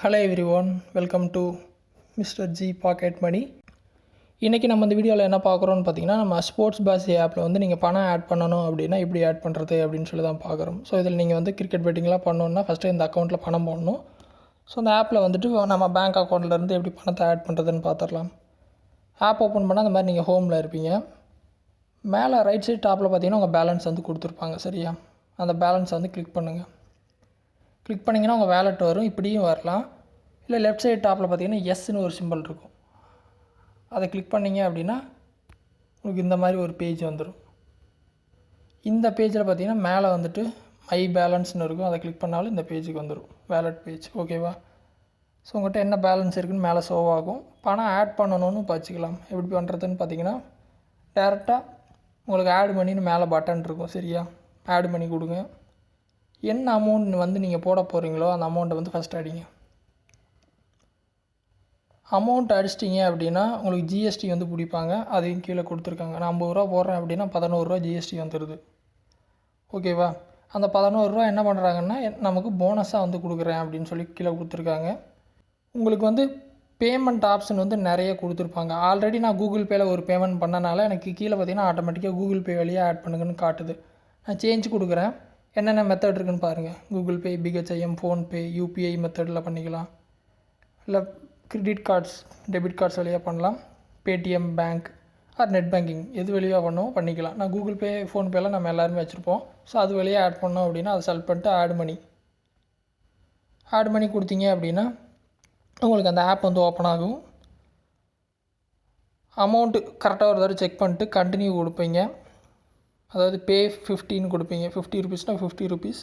Hello everyone, welcome to mister G pocket money. இன்றைக்கி நம்ம இந்த வீடியோவில் என்ன பார்க்குறோன்னு பார்த்தீங்கன்னா, நம்ம ஸ்போர்ட்ஸ் பாஸ் ஆப்பில் வந்து நீங்கள் பணம் ஆட் பண்ணணும் அப்படின்னா எப்படி ஆட் பண்ணுறது அப்படின்னு சொல்லி தான் பார்க்குறோம். ஸோ இதில் நீங்கள் வந்து கிரிக்கெட் பெட்டிங்லாம் பண்ணணுன்னா ஃபஸ்ட்டு இந்த அக்கௌண்ட்டில் பணம் போடணும். ஸோ அந்த ஆப்பில் வந்துட்டு நம்ம பேங்க் அக்கௌண்ட்லேருந்து எப்படி பணத்தை ஆட் பண்ணுறதுன்னு பார்த்துடலாம். ஆப் ஓப்பன் பண்ணால் அந்த மாதிரி நீங்கள் ஹோமில் இருப்பீங்க. மேலே ரைட் சைட் டாப்பில் பார்த்தீங்கன்னா உங்கள் பேலன்ஸ் வந்து கொடுத்துருப்பாங்க. சரியா, அந்த பேலன்ஸை வந்து கிளிக் பண்ணுங்கள். கிளிக் பண்ணிங்கன்னா உங்கள் வேலெட் வரும். இப்படியும் வரலாம். இல்லை லெஃப்ட் சைடு டாப்பில் பார்த்தீங்கன்னா எஸ்ன்னு ஒரு சிம்பிள் இருக்கும். அதை கிளிக் பண்ணிங்க அப்படின்னா உங்களுக்கு இந்த மாதிரி ஒரு பேஜ் வந்துடும். இந்த பேஜில் பார்த்தீங்கன்னா மேலே வந்துட்டு மை பேலன்ஸ்னு இருக்கும். அதை கிளிக் பண்ணாலும் இந்த பேஜுக்கு வந்துடும், வேலெட் பேஜ். ஓகேவா? ஸோ உங்கள்கிட்ட என்ன பேலன்ஸ் இருக்குதுன்னு மேலே ஷோ ஆகும். பணம் ஆட் பண்ணணும்னு வச்சுக்கலாம். எப்படி பண்ணுறதுன்னு பார்த்தீங்கன்னா, டேரெக்டாக உங்களுக்கு ஆட் மணின்னு மேலே பட்டன் இருக்கும். சரியா, ஆட் மணி கொடுங்க. என்ன அமௌண்ட் வந்து நீங்கள் போட போகிறீங்களோ அந்த அமௌண்ட்டை வந்து ஃபஸ்ட் அடிங்க. அமௌண்ட் அடிச்சிட்டிங்க அப்படின்னா உங்களுக்கு ஜிஎஸ்டி வந்து பிடிப்பாங்க. அதையும் கீழே கொடுத்துருக்காங்க. நான் 50 ரூபா போடுறேன் அப்படின்னா 11 ரூபா ஜிஎஸ்டி வந்துடுது. ஓகேவா? அந்த 11 ரூபா என்ன பண்ணுறாங்கன்னா நமக்கு போனஸாக வந்து கொடுக்குறேன் அப்படின்னு சொல்லி கீழே கொடுத்துருக்காங்க. உங்களுக்கு வந்து பேமெண்ட் ஆப்ஷன் வந்து நிறைய கொடுத்துருப்பாங்க. ஆல்ரெடி நான் கூகுள் பேயில் ஒரு பேமெண்ட் பண்ணனால எனக்கு கீழே பார்த்தீங்கன்னா ஆட்டோமேட்டிக்காக கூகுள் பே வழியாக ஆட் பண்ணுங்கன்னு காட்டுது. நான் சேஞ்ச் கொடுக்குறேன். என்னென்ன மெத்தட் இருக்குதுன்னு பாருங்கள். Google Pay, BHIM, PhonePe, UPI மெத்தடில் பண்ணிக்கலாம். இல்லை கிரெடிட் கார்ட்ஸ், டெபிட் கார்ட்ஸ் வழியாக பண்ணலாம். Paytm, bank or net banking எது வழியாக பண்ணோம் பண்ணிக்கலாம். நான் கூகுள் பே, ஃபோன்பேலாம் நம்ம எல்லாருமே வச்சுருப்போம். ஸோ அது வழியாக ஆட் பண்ணோம் அப்படின்னா அதை செலக்ட் பண்ணிட்டு ஆட் மணி கொடுத்தீங்க அப்படின்னா உங்களுக்கு அந்த ஆப் வந்து ஓப்பன் ஆகும். அமௌண்ட்டு கரெக்டாக ஒரு தடவை செக் பண்ணிட்டு கண்டினியூ கொடுப்பீங்க. அதாவது பே 50 கொடுப்பீங்க. 50 ருபீஸ்னால் 50 ருபீஸ்.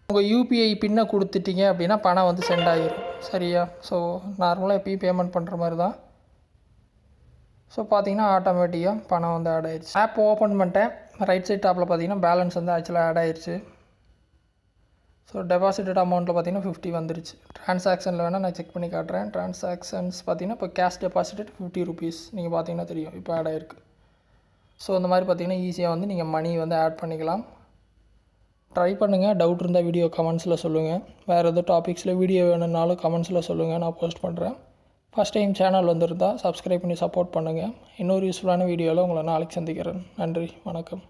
உங்கள் யூபிஐ பின்னை கொடுத்துட்டீங்க அப்படின்னா பணம் வந்து சென்ட் ஆகிடும். சரியா? ஸோ நார்மலாக எப்பயும் பேமெண்ட் பண்ணுற மாதிரி தான். ஸோ பார்த்தீங்கன்னா ஆட்டோமேட்டிக்காக பணம் வந்து ஆட் ஆயிடுச்சு. ஆப் ஓப்பன் பண்ணிட்டேன். ரைட் சைட் டாப்பில் பார்த்தீங்கன்னா பேலன்ஸ் வந்து ஆக்சுவலாக ஆட் ஆயிடுச்சு. ஸோ டெபாசிட்டட் அமௌண்ட்டில் பார்த்தீங்கன்னா 50 வந்துருச்சு. ட்ரான்சாக்ஷனில் வேணால் நான் செக் பண்ணி காட்டுறேன். ட்ரான்சாக்ஷன்ஸ் பார்த்தீங்கன்னா இப்போ கேஷ் டெபாசிட்டட் 50 ருபீஸ் நீங்கள் பார்த்தீங்கன்னா தெரியும் இப்போ ஆட் ஆகிருக்கு. ஸோ இந்த மாதிரி பார்த்தீங்கன்னா ஈஸியாக வந்து நீங்கள் மணி வந்து ஆட் பண்ணிக்கலாம். ட்ரை பண்ணுங்கள். டவுட் இருந்தால் வீடியோ கமெண்ட்ஸில் சொல்லுங்கள். வேறு எதாவது டாபிக்ஸில் வீடியோ வேணும்னாலும் கமெண்ட்ஸில் சொல்லுங்கள், நான் போஸ்ட் பண்ணுறேன். ஃபஸ்ட் டைம் சேனல் வந்திருந்தால் சப்ஸ்கிரைப் பண்ணி சப்போர்ட் பண்ணுங்கள். இன்னொரு யூஸ்ஃபுல்லான வீடியோவில் உங்களை நாளைக்கு சந்திக்கிறேன். நன்றி, வணக்கம்.